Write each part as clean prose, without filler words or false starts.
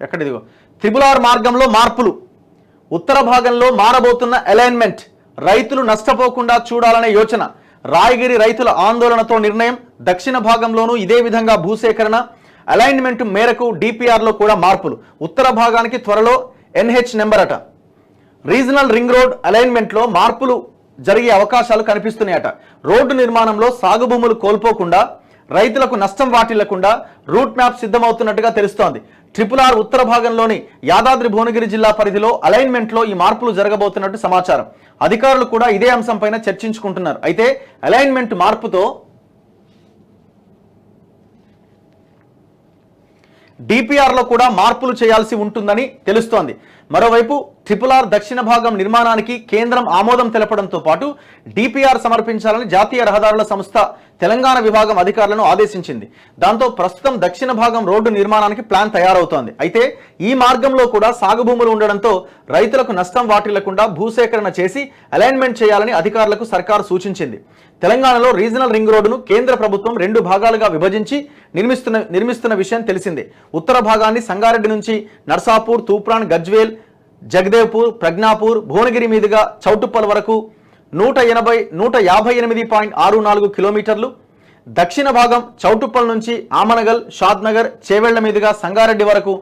ఎక్కడిదిగో triple మార్గంలో మార్పులు, ఉత్తర భాగంలో మారబోతున్న అలైన్మెంట్, రైతులు నష్టపోకుండా చూడాలనే యోచన, రాయగిరి రైతుల ఆందోళనతో నిర్ణయం, దక్షిణ భాగంలోనూ ఇదే విధంగా భూసేకరణ, అలైన్మెంట్ మేరకు డిపిఆర్లో కూడా మార్పులు, ఉత్తర భాగానికి త్వరలో ఎన్హెచ్ నెంబర్ అట. రీజనల్ రింగ్ రోడ్ అలైన్మెంట్లో మార్పులు జరిగే అవకాశాలు కనిపిస్తున్నాయట. రోడ్డు నిర్మాణంలో సాగు భూములు కోల్పోకుండా, రైతులకు నష్టం వాటిల్లకుండా రూట్ మ్యాప్ సిద్ధమవుతున్నట్టుగా తెలుస్తోంది. RRR ఉత్తర భాగంలోని యాదాద్రి భువనగిరి జిల్లా పరిధిలో అలైన్మెంట్లో ఈ మార్పులు జరగబోతున్నట్టు సమాచారం. అధికారులు కూడా ఇదే అంశంపైన చర్చించుకుంటున్నారు. అయితే అలైన్మెంట్ మార్పుతో డిపిఆర్లో కూడా మార్పులు చేయాల్సి ఉంటుందని తెలుస్తోంది. మరోవైపు RRR దక్షిణ భాగం నిర్మాణానికి కేంద్రం ఆమోదం తెలపడంతో పాటు డిపిఆర్ సమర్పించాలని జాతీయ రహదారుల సంస్థ తెలంగాణ విభాగం అధికారులను ఆదేశించింది. దాంతో ప్రస్తుతం దక్షిణ భాగం రోడ్డు నిర్మాణానికి ప్లాన్ తయారవుతోంది. అయితే ఈ మార్గంలో కూడా సాగు భూములు ఉండడంతో రైతులకు నష్టం వాటిల్లకుండా భూసేకరణ చేసి అలైన్మెంట్ చేయాలని అధికారులకు సర్కారు సూచించింది. తెలంగాణలో రీజనల్ రింగ్ రోడ్డును కేంద్ర ప్రభుత్వం 2 భాగాలుగా విభజించి నిర్మిస్తున్న విషయం తెలిసిందే. ఉత్తర భాగాన్ని సంగారెడ్డి నుంచి నర్సాపూర్, తూప్రాన్, గజ్వేల్, జగదేవ్పూర్, ప్రజ్ఞాపూర్, భువనగిరి మీదుగా చౌటుప్పల్ వరకు 158.64 కిలోమీటర్లు, దక్షిణ భాగం చౌటుప్పల్ నుంచి ఆమనగల్, షాద్నగర్, చేవెళ్ల మీదుగా సంగారెడ్డి వరకు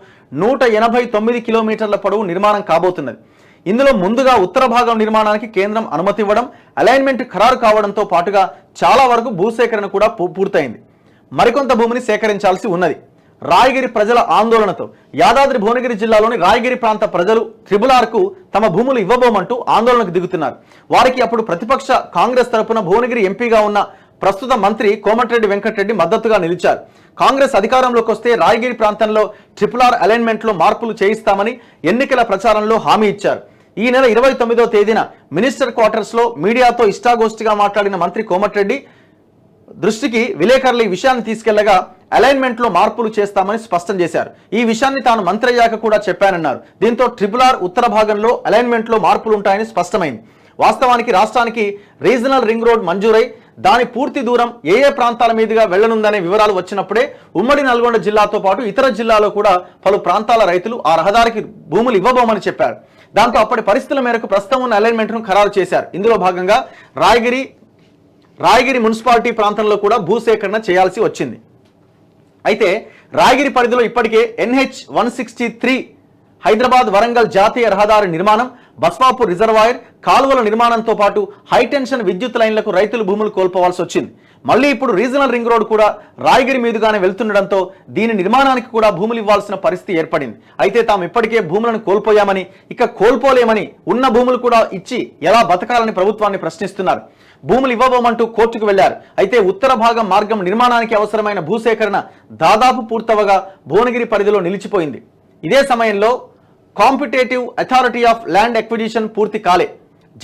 189 కిలోమీటర్ల పొడవు నిర్మాణం కాబోతున్నది. ఇందులో ముందుగా ఉత్తర భాగం నిర్మాణానికి కేంద్రం అనుమతి ఇవ్వడం, అలైన్మెంట్ ఖరారు కావడంతో పాటుగా చాలా వరకు భూసేకరణ కూడా పూర్తయింది. మరికొంత భూమిని సేకరించాల్సి ఉన్నది. రాయగిరి ప్రజల ఆందోళనతో యాదాద్రి భువనగిరి జిల్లాలోని రాయగిరి ప్రాంత ప్రజలు RRRకు తమ భూములు ఇవ్వబోమంటూ ఆందోళనకు దిగుతున్నారు. వారికి అప్పుడు ప్రతిపక్ష కాంగ్రెస్ తరపున భువనగిరి ఎంపీగా ఉన్న ప్రస్తుత మంత్రి కోమటిరెడ్డి వెంకటరెడ్డి మద్దతుగా నిలిచారు. కాంగ్రెస్ అధికారంలోకి వస్తే రాయగిరి ప్రాంతంలో RRR అలైన్మెంట్లో మార్పులు చేయిస్తామని ఎన్నికల ప్రచారంలో హామీ ఇచ్చారు. ఈ నెల 29వ తేదీన మినిస్టర్ క్వార్టర్స్లో మీడియాతో ఇష్టాగోష్ఠిగా మాట్లాడిన మంత్రి కోమటిరెడ్డి దృష్టికి విలేకరులు ఈ విషయాన్ని తీసుకెళ్లగా అలైన్మెంట్లో మార్పులు చేస్తామని స్పష్టం చేశారు. ఈ విషయాన్ని తాను మంత్రి అయ్యాక కూడా చెప్పానన్నారు. దీంతో RRR ఉత్తర భాగంలో అలైన్మెంట్లో మార్పులు ఉంటాయని స్పష్టమైంది. వాస్తవానికి రాష్ట్రానికి రీజనల్ రింగ్ రోడ్ మంజూరై దాని పూర్తి దూరం ఏ ప్రాంతాల మీదుగా వెళ్లనుందనే వివరాలు వచ్చినప్పుడే ఉమ్మడి నల్గొండ జిల్లాతో పాటు ఇతర జిల్లాలో కూడా పలు ప్రాంతాల రైతులు ఆ రహదారికి భూములు ఇవ్వబోమని చెప్పారు. దాంతో అప్పటి పరిస్థితుల మేరకు ప్రస్తుతం ఉన్న అలైన్మెంట్ను ఖరారు చేశారు. ఇందులో భాగంగా రాయగిరి మున్సిపాలిటీ ప్రాంతంలో కూడా భూసేకరణ చేయాల్సి వచ్చింది. అయితే రాయగిరి పరిధిలో ఇప్పటికే NH 163 హైదరాబాద్ వరంగల్ జాతీయ రహదారి నిర్మాణం, బస్వాపూర్ రిజర్వాయర్, కాలువల నిర్మాణంతో పాటు హైటెన్షన్ విద్యుత్ లైన్లకు రైతులు భూములు కోల్పోవాల్సి వచ్చింది. మళ్ళీ ఇప్పుడు రీజనల్ రింగ్ రోడ్ కూడా రాయగిరి మీదుగానే వెళ్తుండడంతో దీని నిర్మాణానికి కూడా భూములు ఇవ్వాల్సిన పరిస్థితి ఏర్పడింది. అయితే తాము ఇప్పటికే భూములను కోల్పోయామని, ఇక కోల్పోలేమని, ఉన్న భూములు కూడా ఇచ్చి ఎలా బతకాలని ప్రభుత్వాన్ని ప్రశ్నిస్తున్నారు. భూములు ఇవ్వబోమంటూ కోర్టుకు వెళ్లారు. అయితే ఉత్తర భాగం మార్గం నిర్మాణానికి అవసరమైన భూసేకరణ దాదాపు పూర్తవగా భువనగిరి పరిధిలో నిలిచిపోయింది. ఇదే సమయంలో competitive authority of land acquisition పూర్తి కాలే.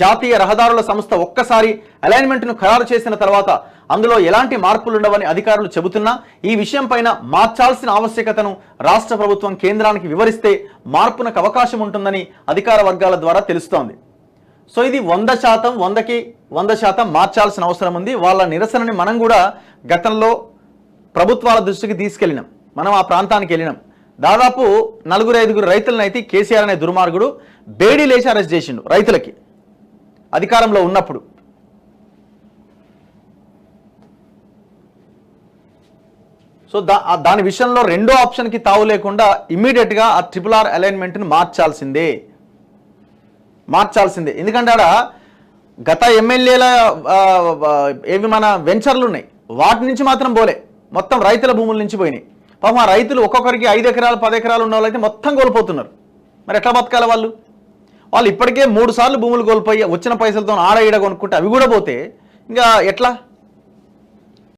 జాతీయ రహదారుల సంస్థ ఒక్కసారి అలైన్మెంట్ను ఖరారు చేసిన తర్వాత అందులో ఎలాంటి మార్పులుండవని అధికారులు చెబుతున్నా ఈ విషయం పైన మార్చాల్సిన ఆవశ్యకతను రాష్ట్ర ప్రభుత్వం కేంద్రానికి వివరిస్తే మార్పునకు అవకాశం ఉంటుందని అధికార వర్గాల ద్వారా తెలుస్తోంది. సో ఇది 100%, 100కి 100% మార్చాల్సిన అవసరం ఉంది. వాళ్ళ నిరసనని మనం కూడా గతంలో ప్రభుత్వాల దృష్టికి తీసుకెళ్ళినాం. మనం ఆ ప్రాంతానికి వెళ్ళినాం. దాదాపు 4-5 రైతులను అయితే కేసీఆర్ అనే దుర్మార్గుడు బేడీ లేచి అరెస్ట్ చేసిండు రైతులకి అధికారంలో ఉన్నప్పుడు. సో దాని విషయంలో రెండో ఆప్షన్కి తావు లేకుండా ఇమ్మీడియట్గా ఆ RRR అలైన్మెంట్ని మార్చాల్సిందే. ఎందుకంటే ఆడ గత ఎమ్మెల్యేల ఏవి మన వెంచర్లు ఉన్నాయి, వాటి నుంచి మాత్రం పోలే, మొత్తం రైతుల భూముల నుంచి పోయినాయి. పాపం ఆ రైతులు ఒక్కొక్కరికి 5 ఎకరాలు 10 ఎకరాలు ఉన్న వాళ్ళైతే మొత్తం కోల్పోతున్నారు. మరి ఎట్లా బతకాలి వాళ్ళు ఇప్పటికే 3 సార్లు భూములు కోల్పోయి వచ్చిన పైసలతో ఆడ ఈడ కొనుక్కుంటే అవి కూడా పోతే ఇంకా ఎట్లా?